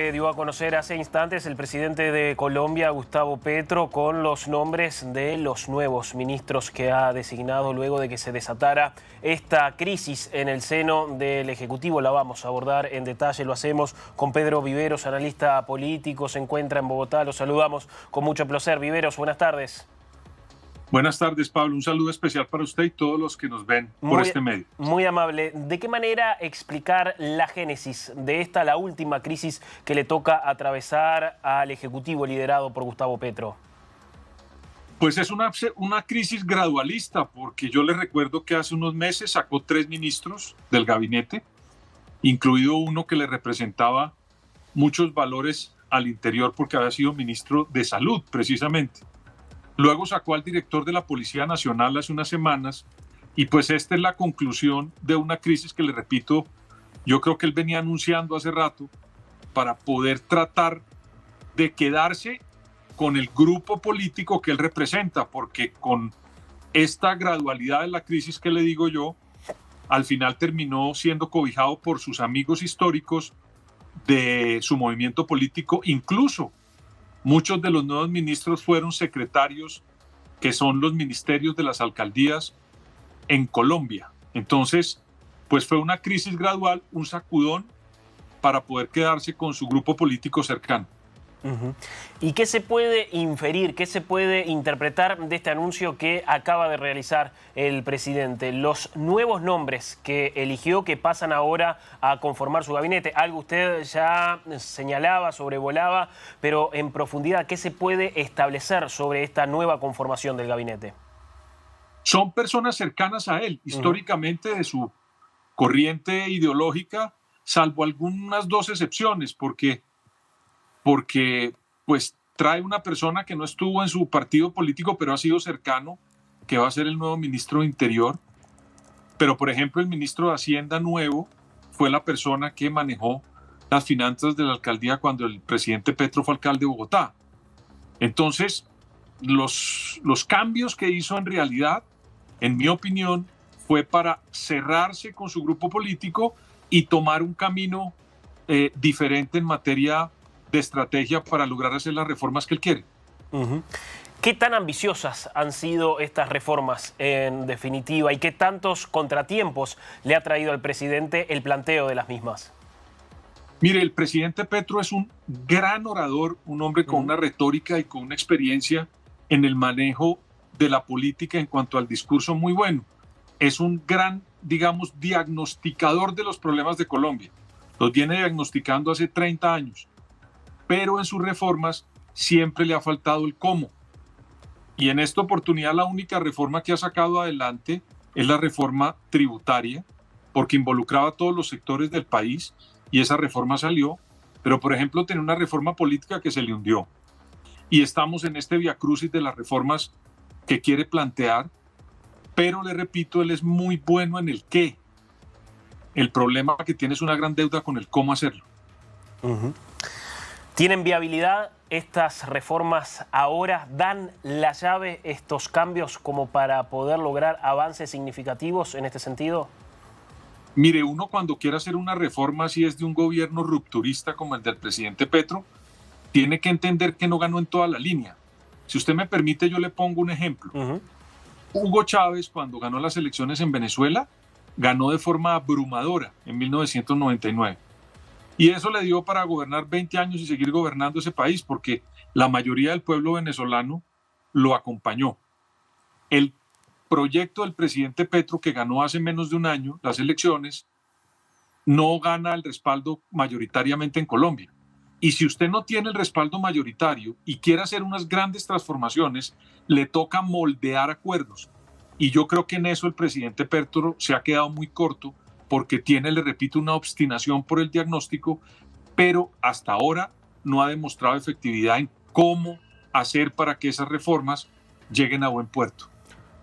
Dio a conocer hace instantes el presidente de Colombia, Gustavo Petro, con los nombres de los nuevos ministros que ha designado luego de que se desatara esta crisis en el seno del Ejecutivo. La vamos a abordar en detalle, lo hacemos con Pedro Viveros, analista político, se encuentra en Bogotá. Lo saludamos con mucho placer. Viveros, buenas tardes. Buenas tardes, Pablo. Un saludo especial para usted y todos los que nos ven por este medio. Muy amable. ¿De qué manera explicar la génesis de esta, la última crisis que le toca atravesar al Ejecutivo liderado por Gustavo Petro? Pues es una crisis gradualista, porque yo le recuerdo que hace unos meses sacó 3 ministros del gabinete, incluido uno que le representaba muchos valores al interior porque había sido ministro de Salud, precisamente. Luego sacó al director de la Policía Nacional hace unas semanas y pues esta es la conclusión de una crisis que, le repito, yo creo que él venía anunciando hace rato para poder tratar de quedarse con el grupo político que él representa, porque con esta gradualidad de la crisis que le digo yo, al final terminó siendo cobijado por sus amigos históricos de su movimiento político. Incluso muchos de los nuevos ministros fueron secretarios, que son los ministerios de las alcaldías en Colombia. Entonces, pues fue una crisis gradual, un sacudón para poder quedarse con su grupo político cercano. ¿Y qué se puede inferir, qué se puede interpretar de este anuncio que acaba de realizar el presidente? Los nuevos nombres que eligió, que pasan ahora a conformar su gabinete. Algo usted ya señalaba, sobrevolaba, pero en profundidad, ¿qué se puede establecer sobre esta nueva conformación del gabinete? Son personas cercanas a él, históricamente de su corriente ideológica, salvo algunas 2 excepciones, porque pues trae una persona que no estuvo en su partido político, pero ha sido cercano, que va a ser el nuevo ministro de Interior. Pero, por ejemplo, el ministro de Hacienda nuevo fue la persona que manejó las finanzas de la alcaldía cuando el presidente Petro fue alcalde de Bogotá. Entonces, los cambios que hizo en realidad, en mi opinión, fue para cerrarse con su grupo político y tomar un camino diferente en materia de estrategia para lograr hacer las reformas que él quiere. ¿Qué tan ambiciosas han sido estas reformas en definitiva y qué tantos contratiempos le ha traído al presidente el planteo de las mismas? Mire, el presidente Petro es un gran orador, un hombre con una retórica y con una experiencia en el manejo de la política en cuanto al discurso muy bueno. Es un gran, digamos, diagnosticador de los problemas de Colombia. Los viene diagnosticando hace 30 años. Pero en sus reformas siempre le ha faltado el cómo. Y en esta oportunidad la única reforma que ha sacado adelante es la reforma tributaria, porque involucraba a todos los sectores del país y esa reforma salió. Pero, por ejemplo, tenía una reforma política que se le hundió. Y estamos en este viacrucis de las reformas que quiere plantear, pero le repito, él es muy bueno en el qué. El problema que tiene es una gran deuda con el cómo hacerlo. ¿Tienen viabilidad estas reformas ahora? ¿Dan la llave estos cambios como para poder lograr avances significativos en este sentido? Mire, uno cuando quiere hacer una reforma, si es de un gobierno rupturista como el del presidente Petro, tiene que entender que no ganó en toda la línea. Si usted me permite, yo le pongo un ejemplo. Hugo Chávez, cuando ganó las elecciones en Venezuela, ganó de forma abrumadora en 1999. Y eso le dio para gobernar 20 años y seguir gobernando ese país, porque la mayoría del pueblo venezolano lo acompañó. El proyecto del presidente Petro, que ganó hace menos de un año las elecciones, no gana el respaldo mayoritariamente en Colombia. Y si usted no tiene el respaldo mayoritario y quiere hacer unas grandes transformaciones, le toca moldear acuerdos. Y yo creo que en eso el presidente Petro se ha quedado muy corto, porque tiene, le repito, una obstinación por el diagnóstico, pero hasta ahora no ha demostrado efectividad en cómo hacer para que esas reformas lleguen a buen puerto.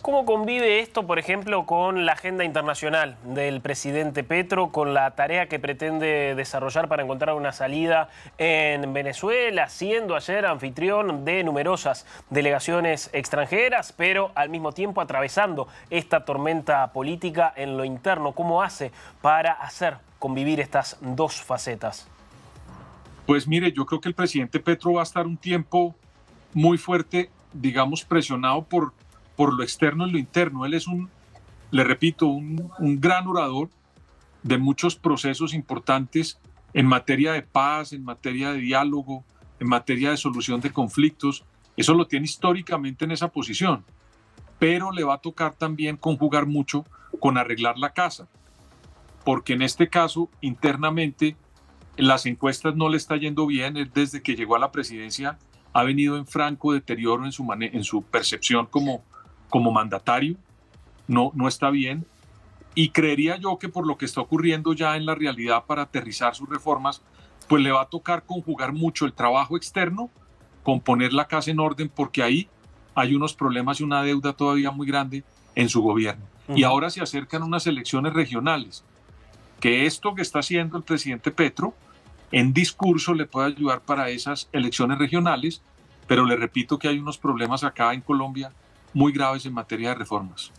¿Cómo convive esto, por ejemplo, con la agenda internacional del presidente Petro, con la tarea que pretende desarrollar para encontrar una salida en Venezuela, siendo ayer anfitrión de numerosas delegaciones extranjeras, pero al mismo tiempo atravesando esta tormenta política en lo interno? ¿Cómo hace para hacer convivir estas dos facetas? Pues mire, yo creo que el presidente Petro va a estar un tiempo muy fuerte, digamos, presionado por lo externo y lo interno. Él es le repito, un gran orador de muchos procesos importantes en materia de paz, en materia de diálogo, en materia de solución de conflictos. Eso lo tiene históricamente en esa posición, pero le va a tocar también conjugar mucho con arreglar la casa, porque en este caso, internamente, las encuestas no le está yendo bien. Él, desde que llegó a la presidencia, ha venido en franco deterioro en su percepción como mandatario. No está bien. Y creería yo que por lo que está ocurriendo ya en la realidad para aterrizar sus reformas, pues le va a tocar conjugar mucho el trabajo externo con poner la casa en orden, porque ahí hay unos problemas y una deuda todavía muy grande en su gobierno. Y ahora se acercan unas elecciones regionales, que esto que está haciendo el presidente Petro en discurso le puede ayudar para esas elecciones regionales, pero le repito que hay unos problemas acá en Colombia muy graves en materia de reformas.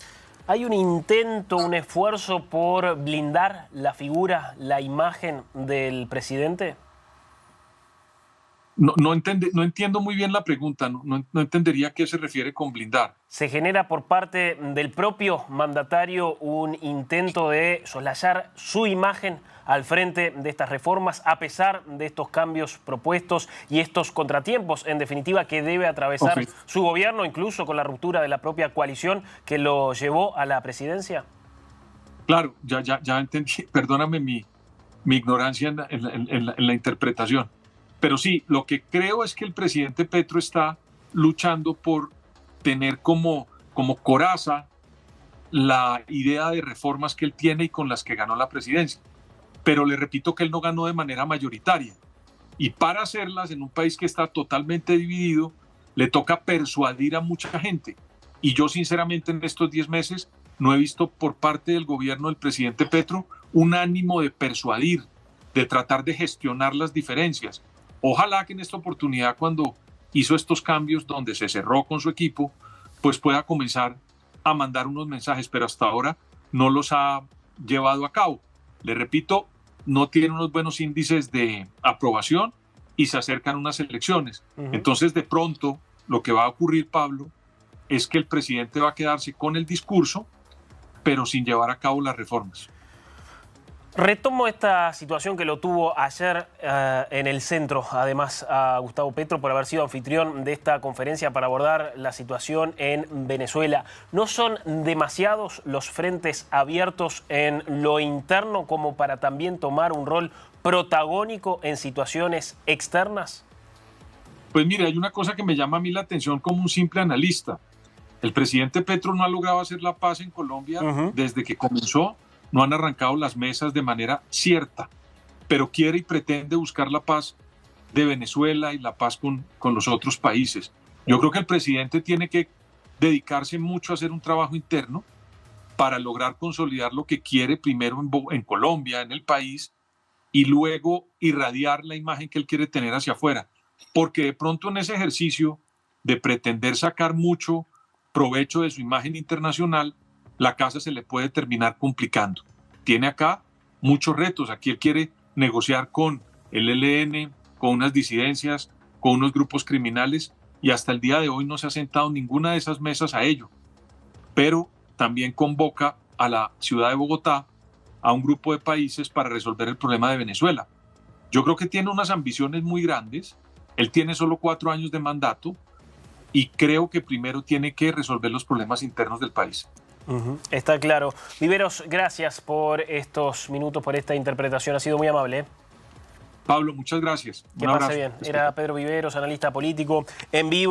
¿Hay un intento, un esfuerzo por blindar la figura, la imagen del presidente? No entiendo muy bien la pregunta, no entendería a qué se refiere con blindar. ¿Se genera por parte del propio mandatario un intento de soslayar su imagen al frente de estas reformas, a pesar de estos cambios propuestos y estos contratiempos, en definitiva, que debe atravesar su gobierno, incluso con la ruptura de la propia coalición que lo llevó a la presidencia? Claro, ya entendí. Perdóname mi ignorancia en la interpretación. Pero sí, lo que creo es que el presidente Petro está luchando por tener como coraza la idea de reformas que él tiene y con las que ganó la presidencia. Pero le repito que él no ganó de manera mayoritaria. Y para hacerlas en un país que está totalmente dividido, le toca persuadir a mucha gente. Y yo sinceramente en estos 10 meses no he visto por parte del gobierno del presidente Petro un ánimo de persuadir, de tratar de gestionar las diferencias. Ojalá que en esta oportunidad, cuando hizo estos cambios donde se cerró con su equipo, pues pueda comenzar a mandar unos mensajes, pero hasta ahora no los ha llevado a cabo. Le repito, no tiene unos buenos índices de aprobación y se acercan unas elecciones. Entonces, de pronto, lo que va a ocurrir, Pablo, es que el presidente va a quedarse con el discurso, pero sin llevar a cabo las reformas. Retomo esta situación que lo tuvo ayer en el centro, además a Gustavo Petro, por haber sido anfitrión de esta conferencia para abordar la situación en Venezuela. ¿No son demasiados los frentes abiertos en lo interno como para también tomar un rol protagónico en situaciones externas? Pues mire, hay una cosa que me llama a mí la atención como un simple analista. El presidente Petro no ha logrado hacer la paz en Colombia desde que comenzó. No han arrancado las mesas de manera cierta, pero quiere y pretende buscar la paz de Venezuela y la paz con los otros países. Yo creo que el presidente tiene que dedicarse mucho a hacer un trabajo interno para lograr consolidar lo que quiere primero en Colombia, en el país, y luego irradiar la imagen que él quiere tener hacia afuera. Porque de pronto en ese ejercicio de pretender sacar mucho provecho de su imagen internacional, la casa se le puede terminar complicando. Tiene acá muchos retos. Aquí él quiere negociar con el ELN, con unas disidencias, con unos grupos criminales, y hasta el día de hoy no se ha sentado ninguna de esas mesas a ello. Pero también convoca a la ciudad de Bogotá, a un grupo de países para resolver el problema de Venezuela. Yo creo que tiene unas ambiciones muy grandes. Él tiene solo 4 años de mandato y creo que primero tiene que resolver los problemas internos del país. Está claro. Viveros, gracias por estos minutos, por esta interpretación. Ha sido muy amable. Pablo, muchas gracias. Que pase bien. Era Pedro Viveros, analista político, en vivo.